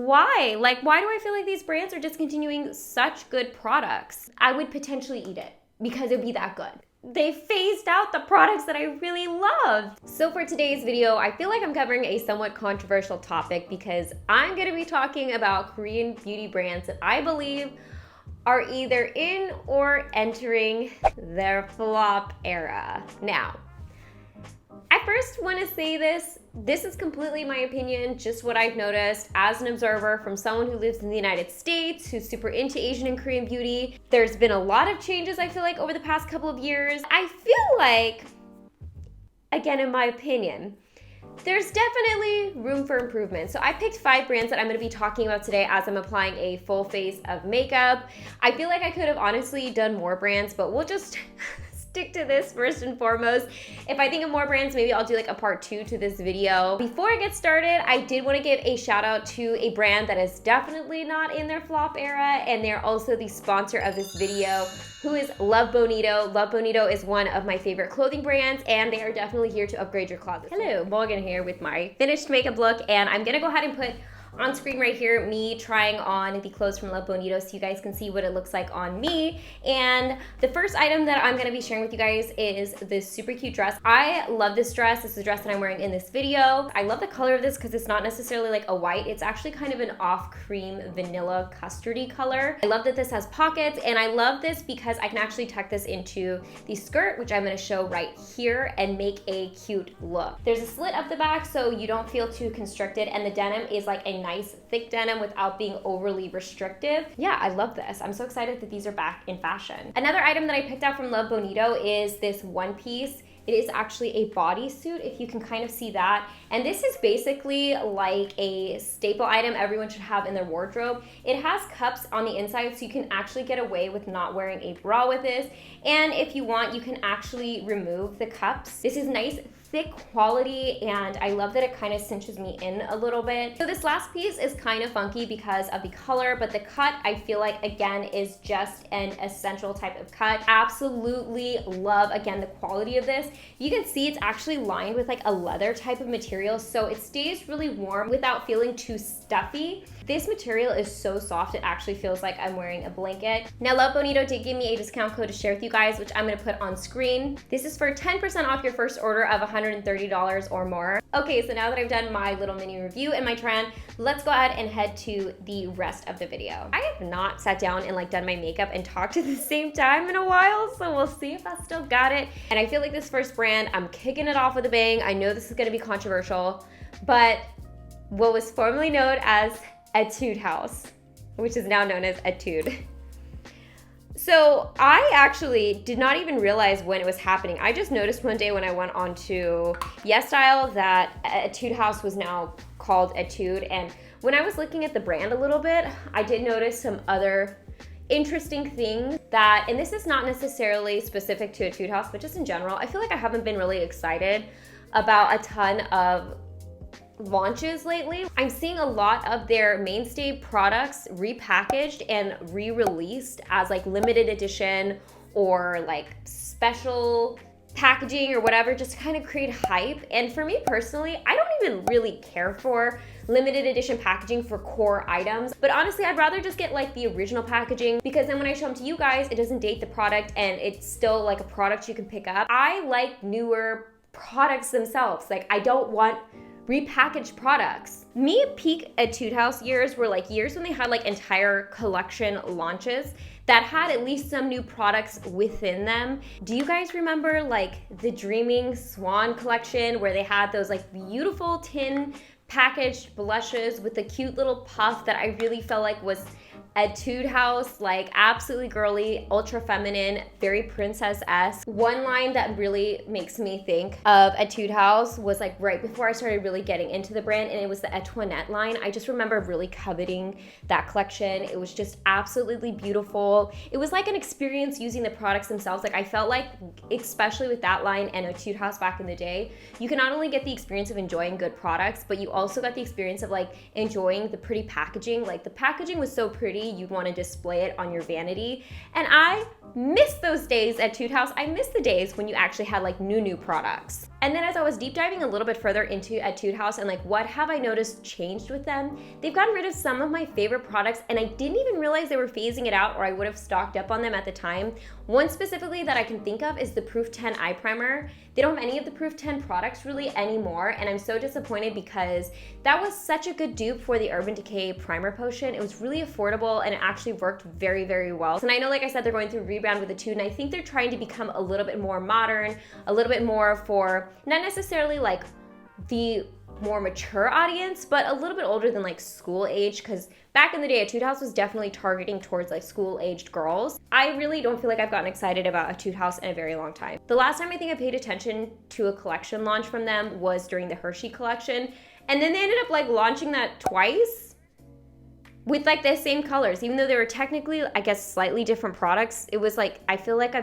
Why? Like, why do I feel like these brands are discontinuing such good products? I would potentially eat it because it'd be that good. They phased out the products that I really loved. So for today's video, I feel like I'm covering a somewhat controversial topic because I'm gonna be talking about Korean beauty brands that I believe are either in or entering their flop era. Now, I first want to say this is completely my opinion, just what I've noticed as an observer from someone who lives in the United States, who's super into Asian and Korean beauty. There's been a lot of changes, I feel like, over the past couple of years. I feel like, again, in my opinion, there's definitely room for improvement. So I picked 5 brands that I'm gonna be talking about today as I'm applying a full face of makeup. I feel like I could have honestly done more brands, but we'll just stick to this first and foremost. If I think of more brands, maybe I'll do like a part 2 to this video. Before I get started, I did want to give a shout out to a brand that is definitely not in their flop era, and they're also the sponsor of this video, who is Love Bonito. Love Bonito is one of my favorite clothing brands, and they are definitely here to upgrade your closet. Hello, Morgan here with my finished makeup look, and I'm gonna go ahead and put on screen right here me trying on the clothes from Love Bonito so you guys can see what it looks like on me. And the first item that I'm gonna be sharing with you guys is this super cute dress. I love this dress. This is the dress that I'm wearing in this video. I love the color of this because it's not necessarily like a white. It's actually kind of an off cream vanilla custardy color. I love that this has pockets, and I love this because I can actually tuck this into the skirt, which I'm gonna show right here, and make a cute look. There's a slit up the back so you don't feel too constricted, and the denim is like a nice thick denim without being overly restrictive. Yeah, I love this. I'm so excited that these are back in fashion. Another item that I picked out from Love Bonito is this one piece. It is actually a bodysuit, if you can kind of see that. And this is basically like a staple item everyone should have in their wardrobe. It has cups on the inside, so you can actually get away with not wearing a bra with this. And if you want, you can actually remove the cups. This is nice, thick quality, and I love that it kind of cinches me in a little bit. So this last piece is kind of funky because of the color, but the cut I feel like, again, is just an essential type of cut. Absolutely love, again, the quality of this. You can see it's actually lined with like a leather type of material, so it stays really warm without feeling too stuffy. This material is so soft, it actually feels like I'm wearing a blanket. Now, Love Bonito did give me a discount code to share with you guys, which I'm gonna put on screen. This is for 10% off your first order of $130 or more. Okay, so now that I've done my little mini review and my try on, let's go ahead and head to the rest of the video. I have not sat down and like done my makeup and talked at the same time in a while, so we'll see if I still got it. And I feel like this first brand, I'm kicking it off with a bang. I know this is gonna be controversial, but what was formerly known as Etude House, which is now known as Etude. So I actually did not even realize when it was happening. I just noticed one day when I went on to YesStyle that Etude House was now called Etude. And when I was looking at the brand a little bit, I did notice some other interesting things that, and this is not necessarily specific to Etude House, but just in general, I feel like I haven't been really excited about a ton of launches lately. I'm seeing a lot of their mainstay products repackaged and re-released as like limited edition or like special packaging or whatever, just to kind of create hype. And for me personally, I don't even really care for limited edition packaging for core items, but honestly, I'd rather just get like the original packaging, because then when I show them to you guys, it doesn't date the product and it's still like a product you can pick up. I like newer products themselves. Like, I don't want repackaged products. Me peak Etude House years were like years when they had like entire collection launches that had at least some new products within them. Do you guys remember like the Dreaming Swan collection where they had those like beautiful tin packaged blushes with the cute little puff that I really felt like was Etude House, like absolutely girly, ultra feminine, very princess-esque. One line that really makes me think of Etude House was like right before I started really getting into the brand, and it was the Etoinette line. I just remember really coveting that collection. It was just absolutely beautiful. It was like an experience using the products themselves. Like I felt like, especially with that line and Etude House back in the day, you can not only get the experience of enjoying good products, but you also got the experience of like enjoying the pretty packaging. Like the packaging was so pretty, trendy, you'd want to display it on your vanity. And I miss those days at Etude House. I miss the days when you actually had like new products. And then as I was deep diving a little bit further into Etude House and like what have I noticed changed with them, they've gotten rid of some of my favorite products and I didn't even realize they were phasing it out, or I would have stocked up on them at the time. One specifically that I can think of is the Proof 10 Eye Primer. They don't have any of the Proof 10 products really anymore, and I'm so disappointed because that was such a good dupe for the Urban Decay Primer Potion. It was really affordable and it actually worked very, very well. And I know, like I said, they're going through rebrand with Etude, and I think they're trying to become a little bit more modern, a little bit more for not necessarily like the more mature audience, but a little bit older than like school age, because back in the day, Etude House was definitely targeting towards like school-aged girls. I really don't feel like I've gotten excited about Etude House in a very long time. The last time I think I paid attention to a collection launch from them was during the Hershey collection, and then they ended up like launching that twice with like the same colors, even though they were technically, I guess, slightly different products. It was like, I feel like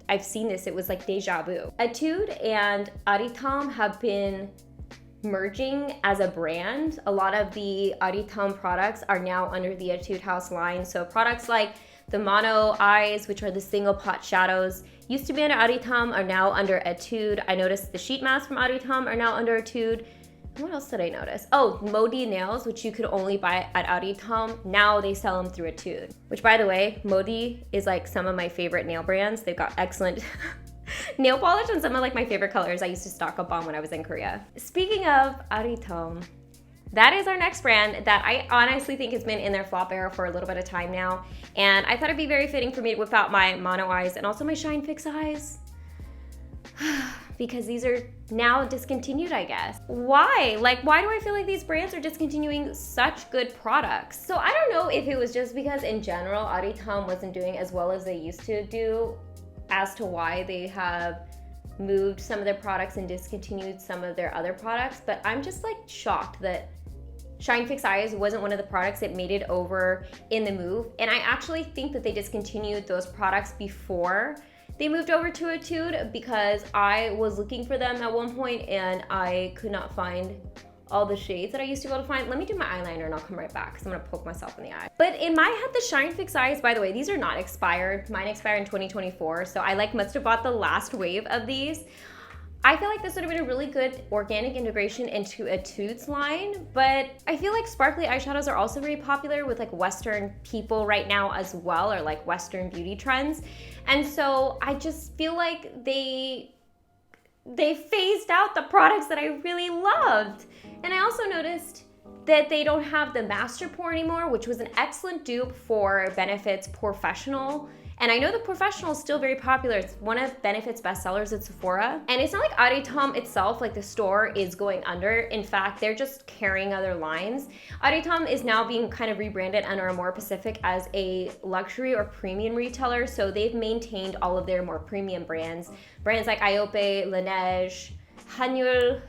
I've seen this, it was like deja vu. Etude and Aritum have been merging as a brand. A lot of the Aritum products are now under the Etude House line. So products like the Mono Eyes, which are the single pot shadows, used to be under Aritum, are now under Etude. I noticed the sheet masks from Aritum are now under Etude. What else did I notice? Oh, Modi nails, which you could only buy at Aritum. Now they sell them through Etude. Which, by the way, Modi is like some of my favorite nail brands. They've got excellent nail polish and some of like my favorite colors I used to stock up on when I was in Korea. Speaking of Aritum, that is our next brand that I honestly think has been in their flop era for a little bit of time now. And I thought it'd be very fitting for me to whip out my Mono Eyes and also my Shine Fix Eyes. Because these are now discontinued, I guess. Why? Like, why do I feel like these brands are discontinuing such good products? So I don't know if it was just because in general, Aritum wasn't doing as well as they used to do as to why they have moved some of their products and discontinued some of their other products, but I'm just like shocked that Shine Fix Eyes wasn't one of the products that made it over in the move. And I actually think that they discontinued those products before they moved over to Etude, because I was looking for them at one point and I could not find all the shades that I used to be able to find. Let me do my eyeliner and I'll come right back because I'm gonna poke myself in the eye. But in my head, the Shine Fix Eyes, by the way, these are not expired. Mine expire in 2024, so I like must have bought the last wave of these. I feel like this would have been a really good organic integration into Etude's line, but I feel like sparkly eyeshadows are also very popular with like Western people right now as well, or like Western beauty trends. And so I just feel like they phased out the products that I really loved. And I also noticed that they don't have the Master Pour anymore, which was an excellent dupe for Benefit's Professional. And I know the Professional is still very popular. It's one of Benefit's bestsellers at Sephora. And it's not like Aritum itself, like the store, is going under. In fact, they're just carrying other lines. Aritum is now being kind of rebranded under Amore Pacific as a luxury or premium retailer. So they've maintained all of their more premium brands. Brands like Iope, Laneige, Hanyul,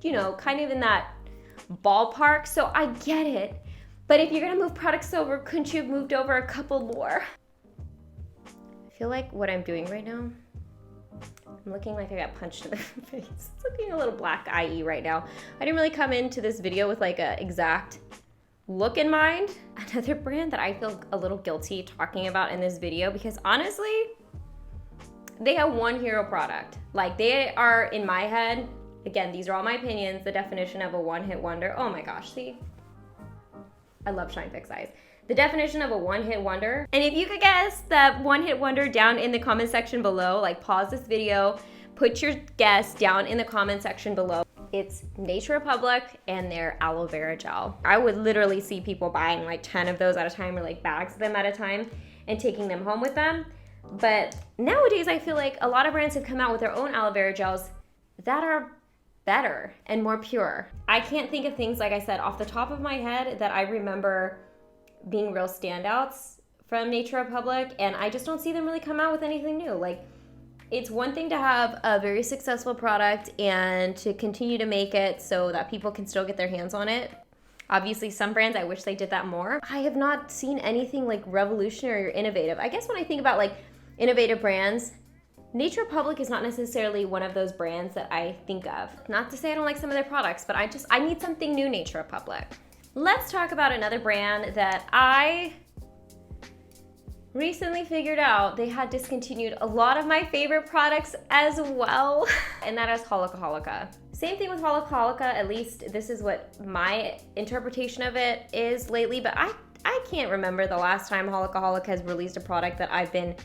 you know, kind of in that ballpark. So I get it. But if you're gonna move products over, couldn't you have moved over a couple more? I feel like what I'm doing right now, I'm looking like I got punched in the face. It's looking a little black eye right now. I didn't really come into this video with like an exact look in mind. Another brand that I feel a little guilty talking about in this video, because honestly, they have one hero product. Like, they are, in my head, again, these are all my opinions, the definition of a one-hit wonder. Oh my gosh, see? I love Shine Fix Eyes. The definition of a one-hit wonder. And if you could guess that one-hit wonder down in the comment section below, like pause this video, put your guess down in the comment section below. It's Nature Republic and their aloe vera gel. I would literally see people buying like 10 of those at a time, or like bags of them at a time, and taking them home with them. But nowadays I feel like a lot of brands have come out with their own aloe vera gels that are better and more pure. I can't think of things, like I said, off the top of my head that I remember being real standouts from Nature Republic, and I just don't see them really come out with anything new. Like, it's one thing to have a very successful product and to continue to make it so that people can still get their hands on it. Obviously, some brands, I wish they did that more. I have not seen anything like revolutionary or innovative. I guess when I think about like innovative brands, Nature Republic is not necessarily one of those brands that I think of. Not to say I don't like some of their products, but I need something new, Nature Republic. let's talk about another brand that I recently figured out they had discontinued a lot of my favorite products as well, and that is Holika Holika. Same thing with Holika Holika, at least this is what my interpretation of it is lately, but I can't remember the last time Holika Holika has released a product that I've been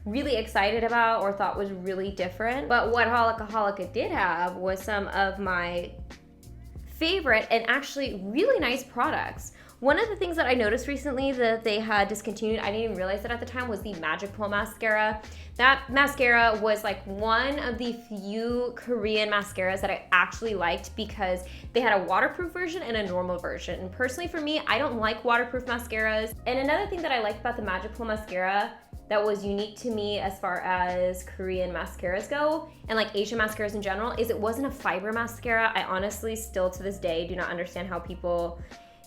really excited about or thought was really different. But what Holika Holika did have was some of my favorite and actually really nice products. One of the things that I noticed recently that they had discontinued, I didn't even realize it at the time, was the Magic Pearl mascara. That mascara was like one of the few Korean mascaras that I actually liked because they had a waterproof version and a normal version. And personally for me, I don't like waterproof mascaras. And another thing that I liked about the Magic Pearl mascara that was unique to me as far as Korean mascaras go, and like Asian mascaras in general, is it wasn't a fiber mascara. I honestly still to this day do not understand how people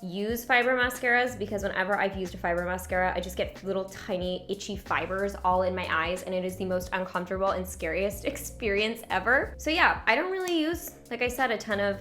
use fiber mascaras, because whenever I've used a fiber mascara, I just get little tiny itchy fibers all in my eyes, and it is the most uncomfortable and scariest experience ever. So yeah, I don't really use, like I said, a ton of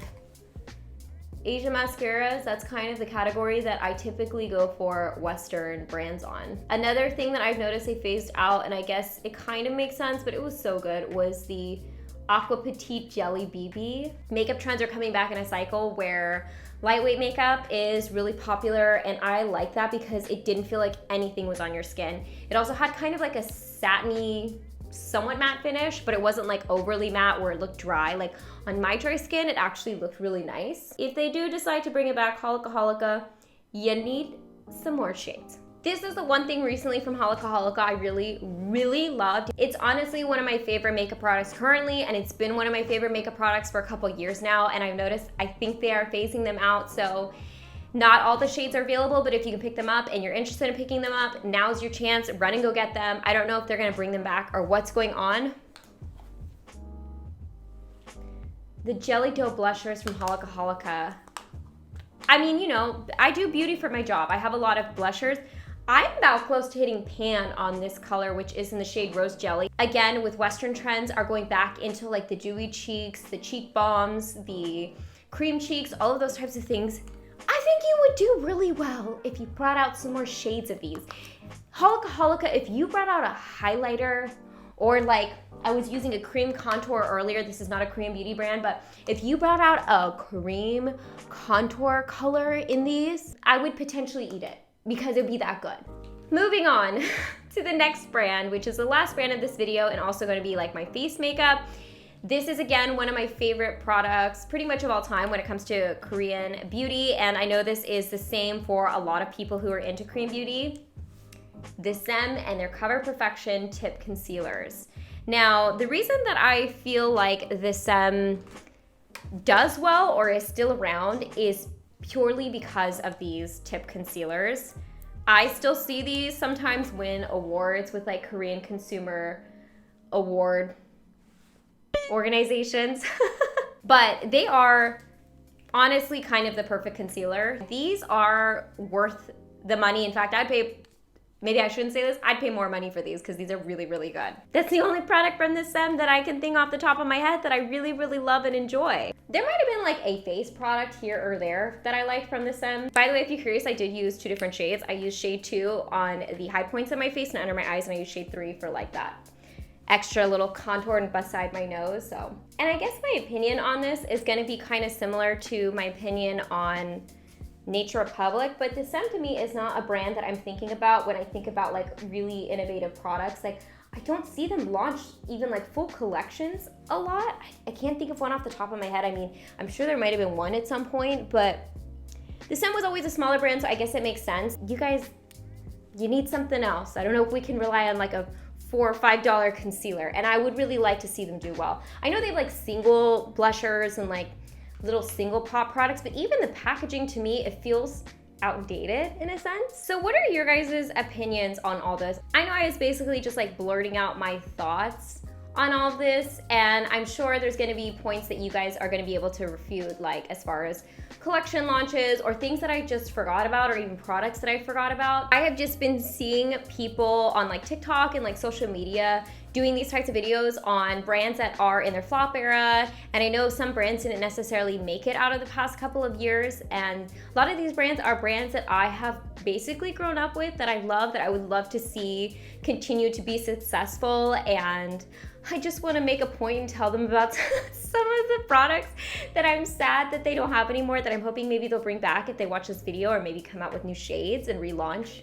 Asian mascaras. That's kind of the category that I typically go for Western brands on. Another thing that I've noticed they phased out, and I guess it kind of makes sense, but it was so good, was the Aqua Petite Jelly BB. Makeup trends are coming back in a cycle where lightweight makeup is really popular, and I like that because it didn't feel like anything was on your skin. It also had kind of like a satiny, somewhat matte finish, but it wasn't like overly matte where it looked dry. Like on my dry skin, it actually looked really nice. If they do decide to bring it back, Holika Holika, you need some more shades. This is the one thing recently from Holika Holika I really loved. It's honestly one of my favorite makeup products currently, and it's been one of my favorite makeup products for a couple years now, and I've noticed I think they are phasing them out, so not all the shades are available, but if you can pick them up and you're interested in picking them up, now's your chance. Run and go get them. I don't know if they're gonna bring them back or what's going on. The Jelly Dough blushers from Holika Holika. I mean, you know, I do beauty for my job. I have a lot of blushers. I'm about close to hitting pan on this color, which is in the shade Rose Jelly. Again, with Western trends are going back into like the dewy cheeks, the cheek balms, the cream cheeks, all of those types of things. I think you would do really well if you brought out some more shades of these. Holika Holika, if you brought out a highlighter, or like I was using a cream contour earlier, this is not a Korean beauty brand, but if you brought out a cream contour color in these, I would potentially eat it because it would be that good. Moving on to the next brand, which is the last brand of this video and also going to be like my face makeup. This is again one of my favorite products pretty much of all time when it comes to Korean beauty, and I know this is the same for a lot of people who are into Korean beauty. The Saem and their Cover Perfection Tip Concealers. Now, the reason that I feel like the Saem does well or is still around is purely because of these tip concealers. I still see these sometimes win awards with like Korean consumer award organizations, but they are honestly kind of the perfect concealer. These are worth the money. In fact, I'd pay, maybe I shouldn't say this, I'd pay more money for these because these are really good. That's the only product from this Saem that I can think off the top of my head that I really love and enjoy. There might have been like a face product here or there that I liked from this Saem. By the way, if you're curious, I did use two different shades. I used shade 2 on the high points of my face and under my eyes, and I used shade 3 for like that extra little contour and beside my nose. So, and I guess my opinion on this is gonna be kind of similar to my opinion on Nature Republic, but the Saem to me is not a brand that I'm thinking about when I think about like really innovative products. Like I don't see them launch even like full collections a lot. I can't think of one off the top of my head. I mean, I'm sure there might have been one at some point, but the Saem was always a smaller brand, so I guess it makes sense. You guys, you need something else. I don't know if we can rely on like a $4 or $5 concealer, and I would really like to see them do well. I know they have like single blushers and like little single pop products, but even the packaging to me, it feels outdated in a sense. So what are your guys' opinions on all this? I know I was basically just like blurting out my thoughts on all of this, and I'm sure there's gonna be points that you guys are gonna be able to refute, like as far as collection launches or things that I just forgot about, or even products that I forgot about. I have just been seeing people on like TikTok and like social media doing these types of videos on brands that are in their flop era. And I know some brands didn't necessarily make it out of the past couple of years. And a lot of these brands are brands that I have basically grown up with, that I love, that I would love to see continue to be successful. And I just want to make a point and tell them about some of the products that I'm sad that they don't have anymore, that I'm hoping maybe they'll bring back if they watch this video, or maybe come out with new shades and relaunch.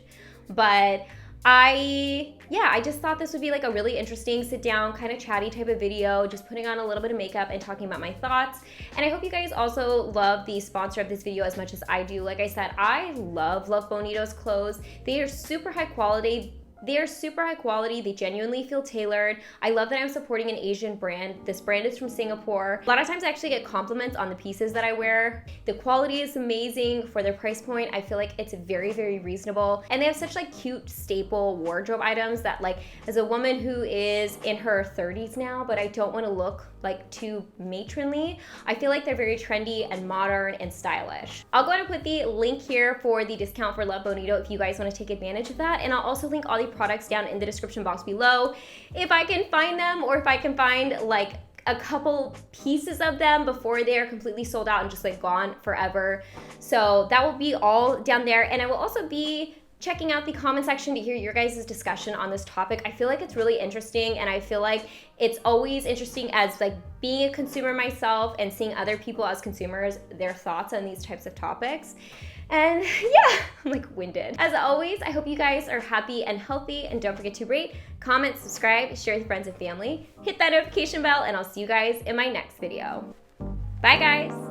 But I just thought this would be like a really interesting sit down, kind of chatty type of video, just putting on a little bit of makeup and talking about my thoughts. And I hope you guys also love the sponsor of this video as much as I do. Like I said, I love Bonito's clothes. They are super high quality. They genuinely feel tailored. I love that I'm supporting an Asian brand. This brand is from Singapore. A lot of times I actually get compliments on the pieces that I wear. The quality is amazing for their price point. I feel like it's very, very reasonable. And they have such like cute staple wardrobe items that, like, as a woman who is in her 30s now, but I don't want to look like too matronly, I feel like they're very trendy and modern and stylish. I'll go ahead and put the link here for the discount for Love Bonito if you guys want to take advantage of that. And I'll also link all the products down in the description box below if I can find them, or if I can find like a couple pieces of them before they're completely sold out and just like gone forever. So that will be all down there. And I will also be checking out the comment section to hear your guys' discussion on this topic. I feel like it's really interesting, and I feel like it's always interesting as like being a consumer myself and seeing other people as consumers, their thoughts on these types of topics. And yeah, I'm like winded. As always, I hope you guys are happy and healthy, and don't forget to rate, comment, subscribe, share with friends and family, hit that notification bell, and I'll see you guys in my next video. Bye guys.